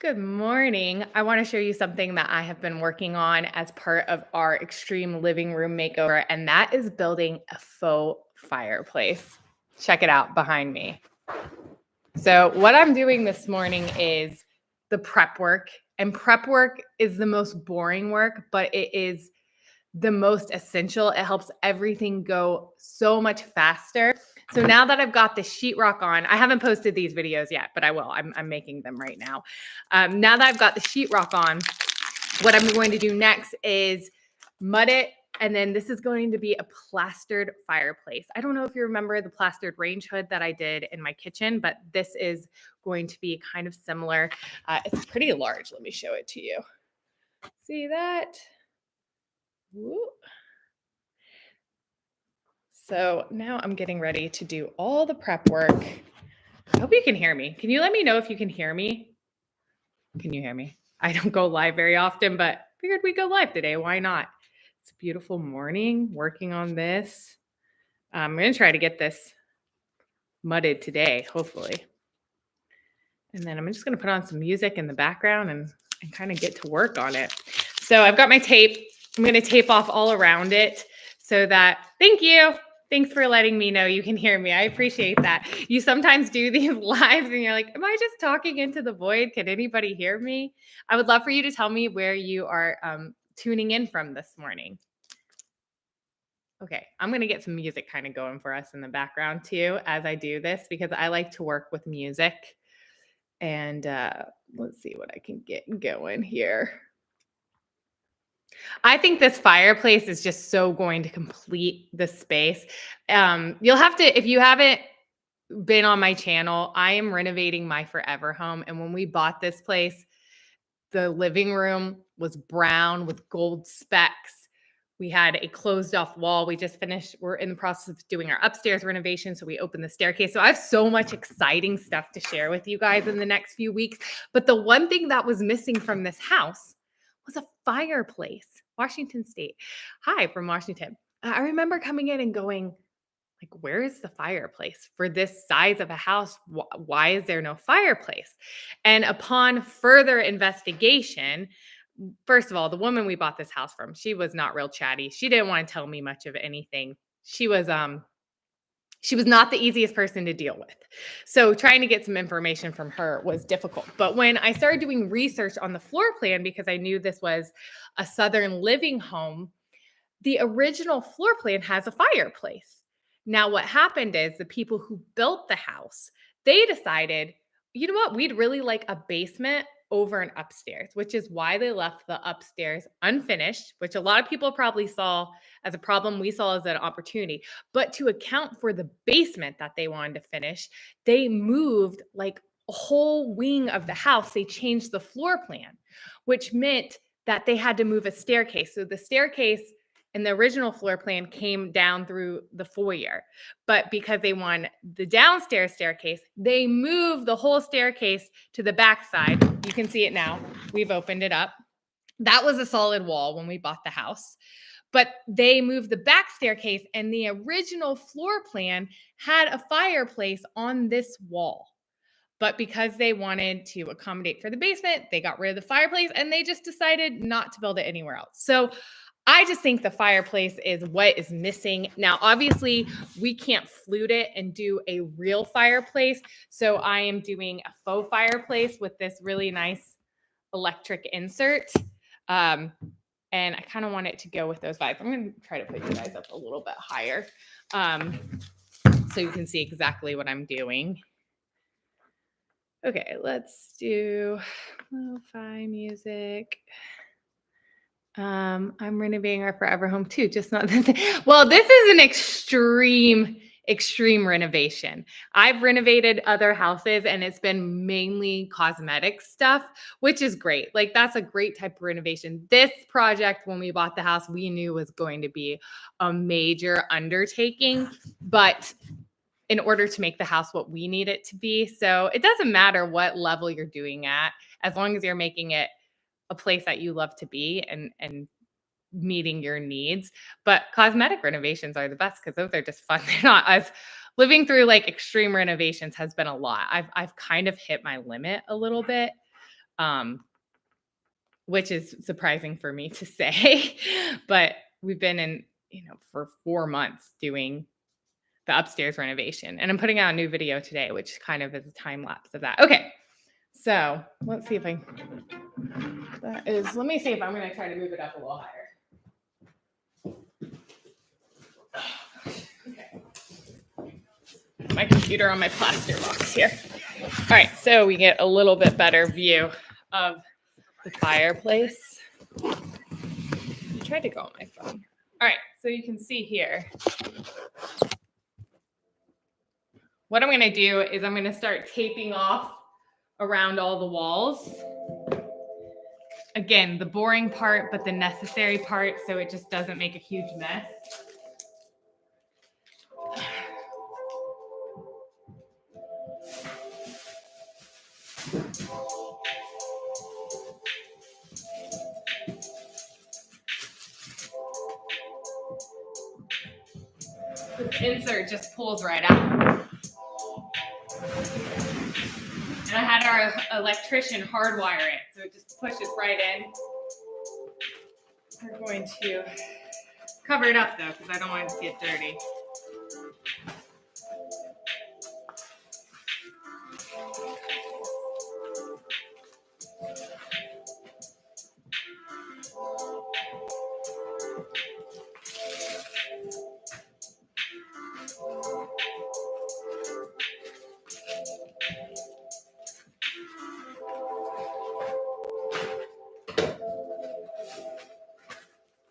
Good morning. I want to show you something that I have been working on as part of our extreme living room makeover, and that is building a faux fireplace. Check it out behind me. So, what I'm doing this morning is the prep work, and prep work is the most boring work, but it is the most essential. It helps everything go so much faster. So now that I've got the sheetrock on, I haven't posted these videos yet, but I will. I'm making them right now. Now that I've got the sheetrock on, what I'm going to do next is mud it. And then this is going to be a plastered fireplace. I don't know if you remember the plastered range hood that I did in my kitchen, but this is going to be kind of similar. It's pretty large. Let me show it to you. See that? Woo. So now I'm getting ready to do all the prep work. I hope you can hear me. Can you let me know if you can hear me? Can you hear me? I don't go live very often, but figured we'd go live today. Why not? It's a beautiful morning working on this. I'm going to try to get this mudded today, hopefully. And then I'm just going to put on some music in the background and kind of get to work on it. So I've got my tape. I'm going to tape off all around it so that, thank you. Thanks for letting me know you can hear me. I appreciate that. You sometimes do these lives and you're like, am I just talking into the void? Can anybody hear me? I would love for you to tell me where you are tuning in from this morning. Okay, I'm going to get some music kind of going for us in the background too as I do this because I like to work with music. And let's see what I can get going here. I think this fireplace is just so going to complete the space. You'll have to, if you haven't been on my channel, I am renovating my forever home. And when we bought this place, the living room was brown with gold specks. We had a closed off wall. We just finished, we're in the process of doing our upstairs renovation. So we opened the staircase. So I have so much exciting stuff to share with you guys in the next few weeks. But the one thing that was missing from this house was a fireplace. Washington State. Hi from Washington. I remember coming in and going, like, where is the fireplace for this size of a house? Why is there no fireplace? And upon further investigation, first of all, the woman we bought this house from, she was not real chatty. She didn't want to tell me much of anything. She was not the easiest person to deal with. So trying to get some information from her was difficult. But when I started doing research on the floor plan, because I knew this was a Southern living home, the original floor plan has a fireplace. Now, what happened is the people who built the house, they decided, you know what, we'd really like a basement over an upstairs, which is why they left the upstairs unfinished, which a lot of people probably saw as a problem. We saw as an opportunity. But to account for the basement that they wanted to finish, they moved like a whole wing of the house. They changed the floor plan, which meant that they had to move a staircase. So the staircase in the original floor plan came down through the foyer. But because they want the downstairs staircase, they moved the whole staircase to the backside. You can see it now. We've opened it up. That was a solid wall when we bought the house. But they moved the back staircase, and the original floor plan had a fireplace on this wall. But because they wanted to accommodate for the basement, they got rid of the fireplace and they just decided not to build it anywhere else. So I just think the fireplace is what is missing. Now, obviously, we can't flute it and do a real fireplace. So I am doing a faux fireplace with this really nice electric insert. And I kind of want it to go with those vibes. I'm going to try to put you guys up a little bit higher so you can see exactly what I'm doing. Okay, let's do lo-fi music. I'm renovating our forever home too, just not this. Well, this is an extreme renovation. I've renovated other houses and it's been mainly cosmetic stuff, which is great. Like that's a great type of renovation. This project, when we bought the house, we knew was going to be a major undertaking, but in order to make the house what we need it to be. So it doesn't matter what level you're doing at, as long as you're making it a place that you love to be and meeting your needs. But cosmetic renovations are the best because those are just fun. They're not as living through like extreme renovations has been a lot. I've kind of hit my limit a little bit. which is surprising for me to say. But we've been in, for 4 months doing the upstairs renovation. And I'm putting out a new video today, which kind of is a time lapse of that. Okay. So let's see if let me see if I'm going to try to move it up a little higher. Okay. My computer on my plaster box here. All right. So we get a little bit better view of the fireplace. I tried to go on my phone. All right. So you can see here. What I'm going to do is I'm going to start taping off around all the walls. Again, the boring part, but the necessary part, so it just doesn't make a huge mess. This insert just pulls right out. And I had our electrician hardwire it, so it just pushes right in. We're going to cover it up though, because I don't want it to get dirty.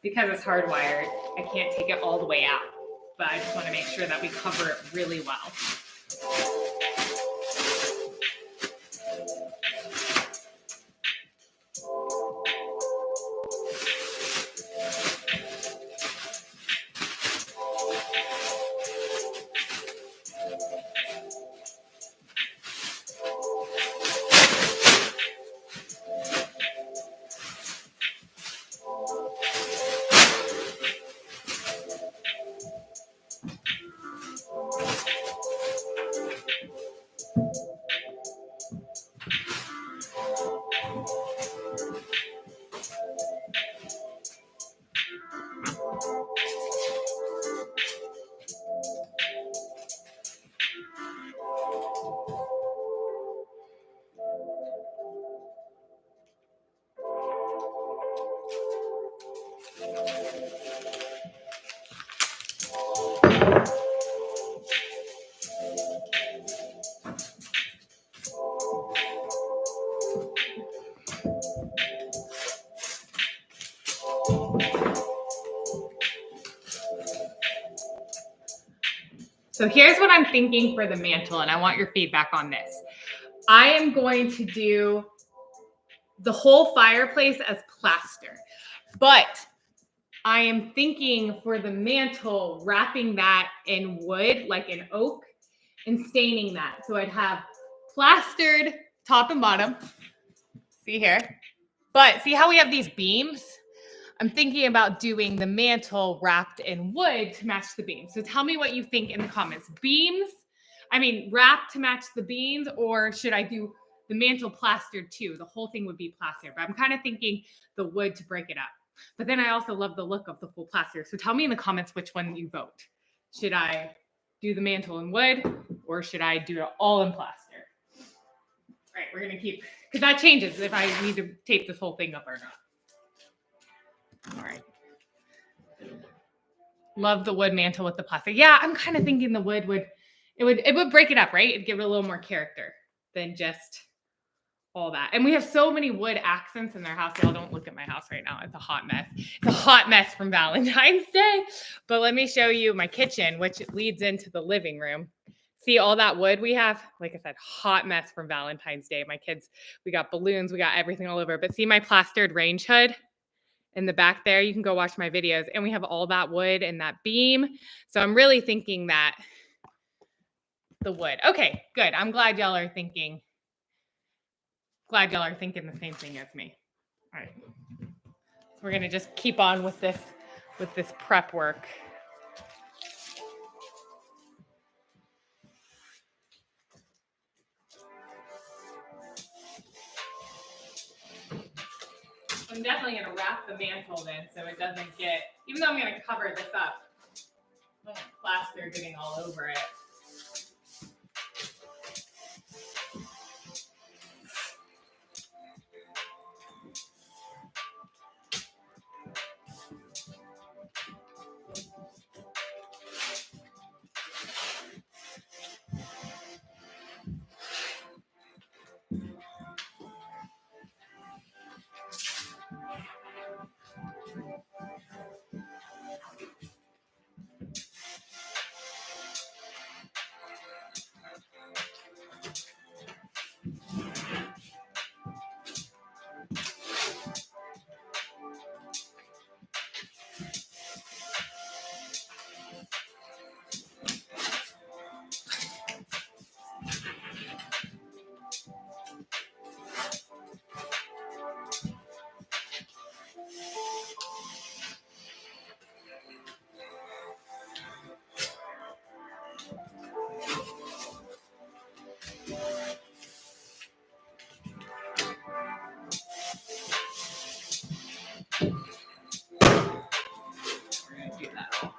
Because it's hardwired, I can't take it all the way out, but I just want to make sure that we cover it really well. So here's what I'm thinking for the mantle, and I want your feedback on this. I am going to do the whole fireplace as plaster, but I am thinking for the mantle, wrapping that in wood, like an oak, and staining that. So I'd have plastered top and bottom. See here? But see how we have these beams? I'm thinking about doing the mantle wrapped in wood to match the beams. So tell me what you think in the comments. Wrap to match the beams, or should I do the mantle plastered too? The whole thing would be plastered, but I'm kind of thinking the wood to break it up. But then I also love the look of the full plaster. So tell me in the comments which one you vote. Should I do the mantle in wood, or should I do it all in plaster? All right, we're going to keep, because that changes if I need to tape this whole thing up or not. All right. Love the wood mantle with the plastic. Yeah, I'm kind of thinking the wood would break it up, right? It'd give it a little more character than just all that. And we have so many wood accents in their house. Y'all don't look at my house right now. It's a hot mess. It's a hot mess from Valentine's Day. But let me show you my kitchen, which leads into the living room. See all that wood we have? Like I said, hot mess from Valentine's Day. My kids, we got balloons, we got everything all over. But see my plastered range hood in the back there? You can go watch my videos. And we have all that wood and that beam. So I'm really thinking that the wood. Okay, good. I'm glad y'all are thinking the same thing as me. All right. So we're going to just keep on with this prep work. I'm definitely going to wrap the mantle then so it doesn't get, even though I'm going to cover this up, I don't want plaster getting all over it. We're going to do that all.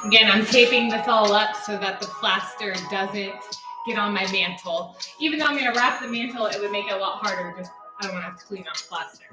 Again, I'm taping this all up so that the plaster doesn't get on my mantle. Even though I'm going to wrap the mantle, it would make it a lot harder. Just I don't want to have to clean up plaster.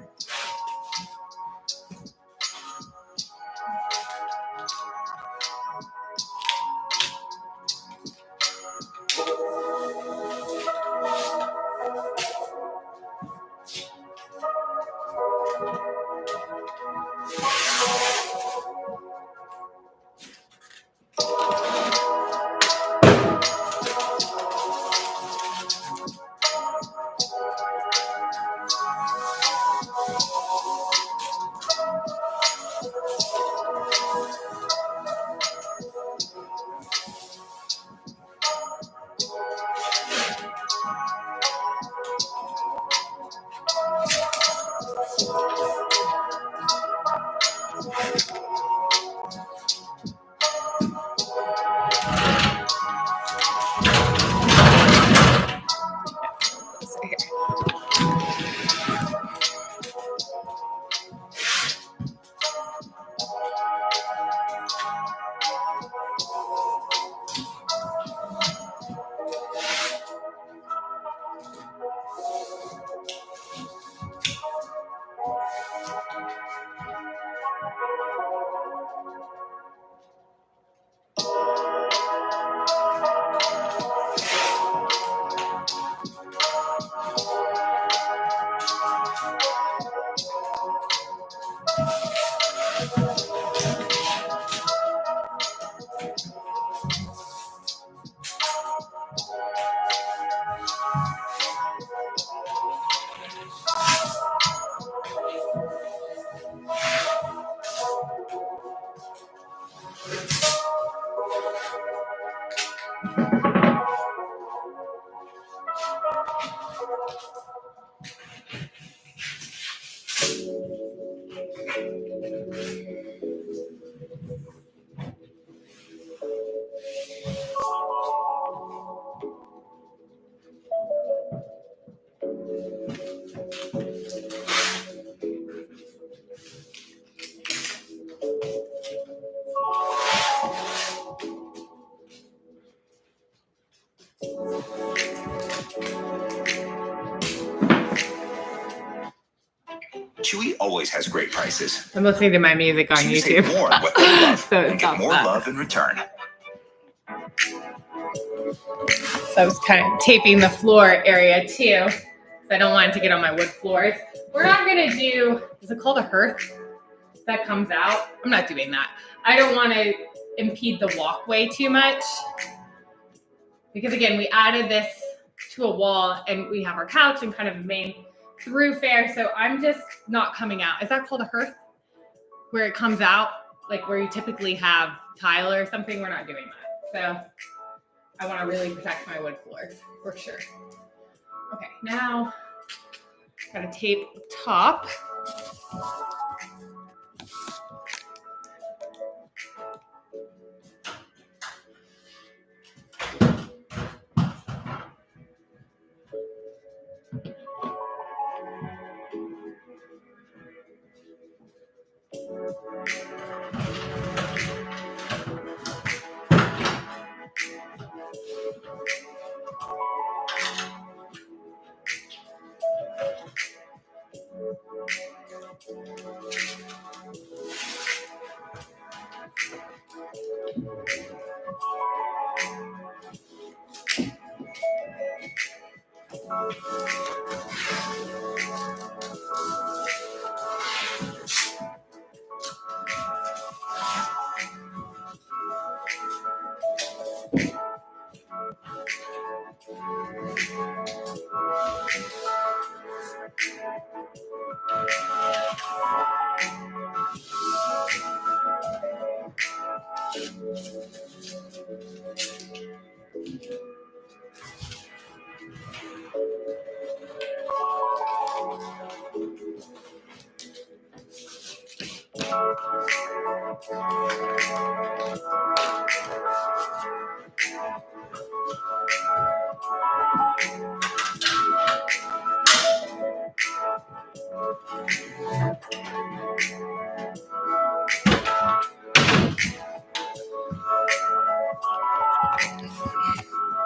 Chewy always has great prices. I'm listening to my music on Chewy YouTube. save more on what they love So and get more love in return. So I was kind of taping the floor area too. I don't want it to get on my wood floors. We're not gonna do, is it called a hearth that comes out? I'm not doing that. I don't want to impede the walkway too much. Because again, we added this to a wall and we have our couch and kind of a main thoroughfare. So I'm just not coming out. Is that called a hearth? Where it comes out, like where you typically have tile or something? We're not doing that. So I want to really protect my wood floors for sure. Okay, now gotta tape top.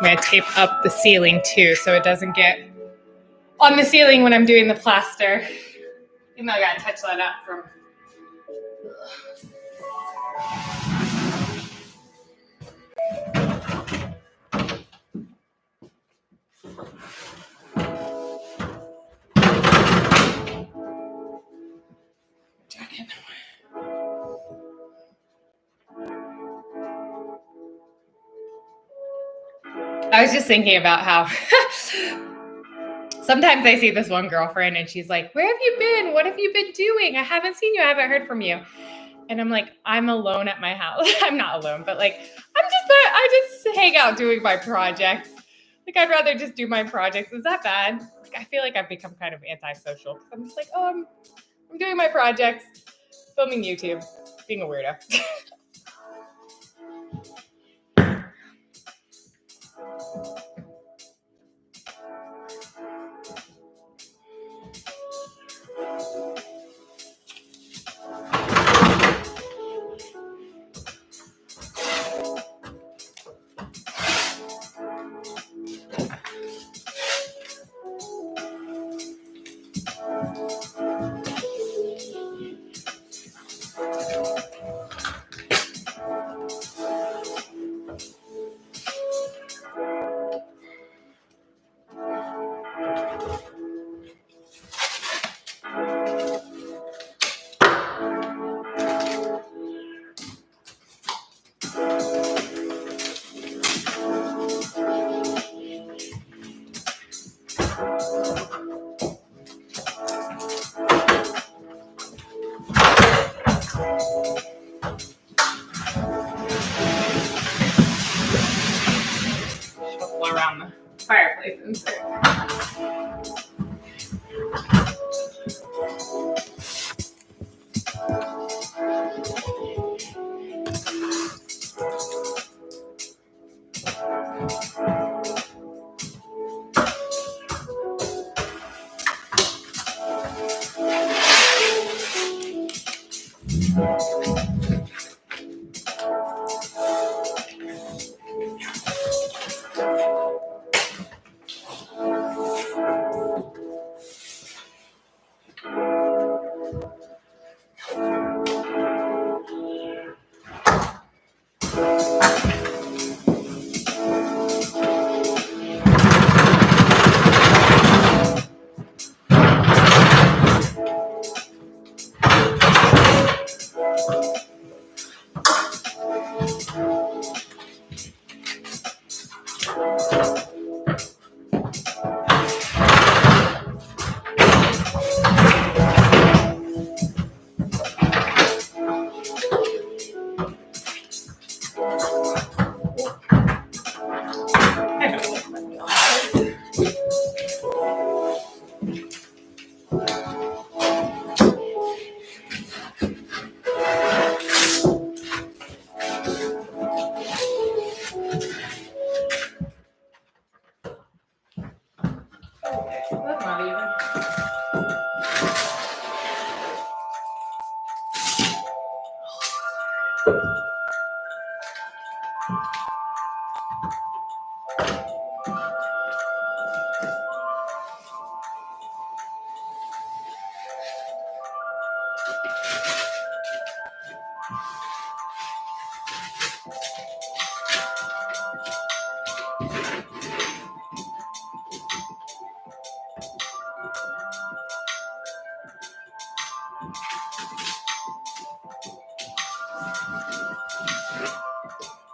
I'm gonna tape up the ceiling too so it doesn't get on the ceiling when I'm doing the plaster. Even though I gotta touch that up from. I was just thinking about how sometimes I see this one girlfriend and she's like, "Where have you been? What have you been doing? I haven't seen you. I haven't heard from you." And I'm like, I'm alone at my house. I'm not alone, but like, I just hang out doing my projects. Like, I'd rather just do my projects. Is that bad? Like, I feel like I've become kind of antisocial. I'm just like, oh, I'm doing my projects, filming YouTube, being a weirdo.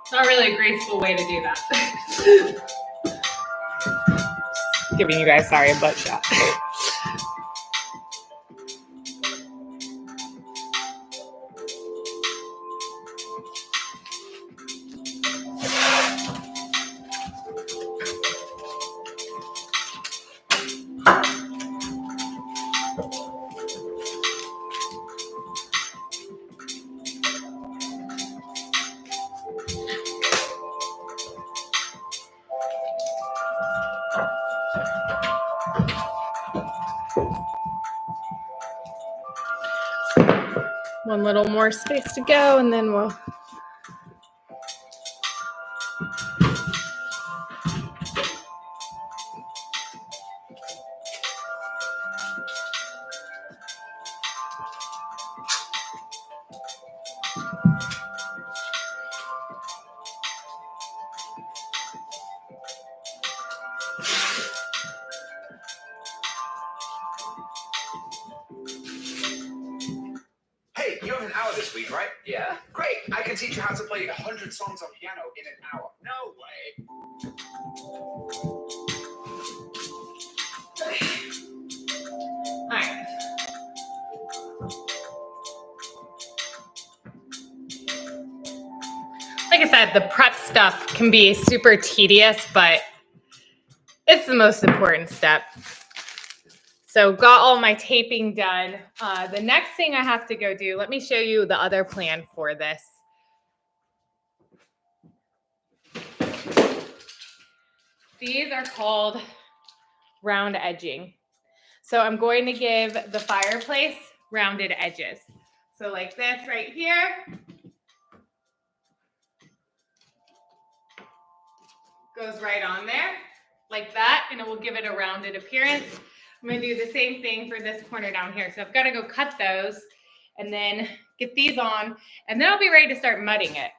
It's not really a graceful way to do that. Giving you guys, sorry, a butt shot. One little more space to go, and then we'll. Hey, you have an hour this week, right? Yeah. Great. I can teach you how to play 100 songs on piano in an hour. No way. All right. Like I said, the prep stuff can be super tedious, but it's the most important step. So got all my taping done. The next thing I have to go do, let me show you the other plan for this. These are called round edging. So I'm going to give the fireplace rounded edges. So like this right here. Goes right on there like that, and it will give it a rounded appearance. I'm going to do the same thing for this corner down here. So I've got to go cut those and then get these on, and then I'll be ready to start mudding it.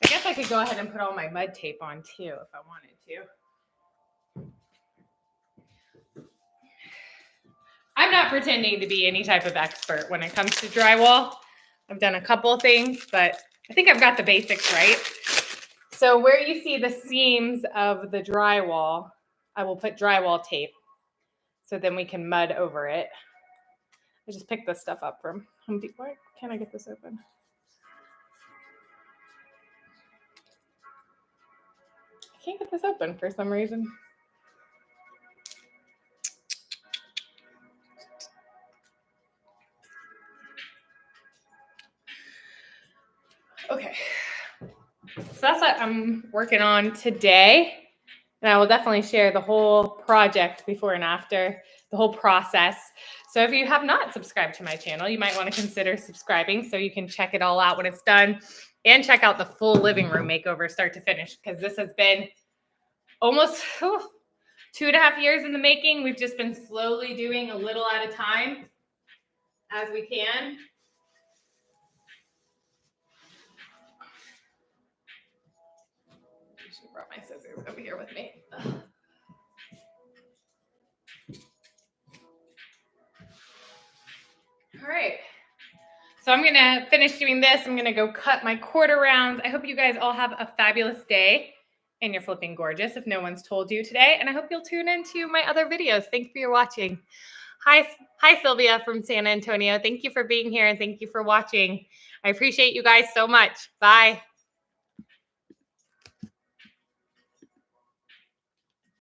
I guess I could go ahead and put all my mud tape on too if I wanted to. I'm not pretending to be any type of expert when it comes to drywall. I've done a couple of things, but I think I've got the basics right. So where you see the seams of the drywall, I will put drywall tape. So then we can mud over it. I just picked this stuff up from Home Depot. Why can't I get this open? I can't get this open for some reason. Okay. So that's what I'm working on today. And I will definitely share the whole project before and after, the whole process. So if you have not subscribed to my channel, you might want to consider subscribing so you can check it all out when it's done and check out the full living room makeover start to finish, because this has been almost 2.5 years in the making. We've just been slowly doing a little at a time as we can. I should have brought my scissors over here with me. All right. So I'm going to finish doing this. I'm going to go cut my quarter rounds. I hope you guys all have a fabulous day and you're flipping gorgeous if no one's told you today. And I hope you'll tune into my other videos. Thank you for your watching. Hi, Sylvia from San Antonio. Thank you for being here and thank you for watching. I appreciate you guys so much. Bye.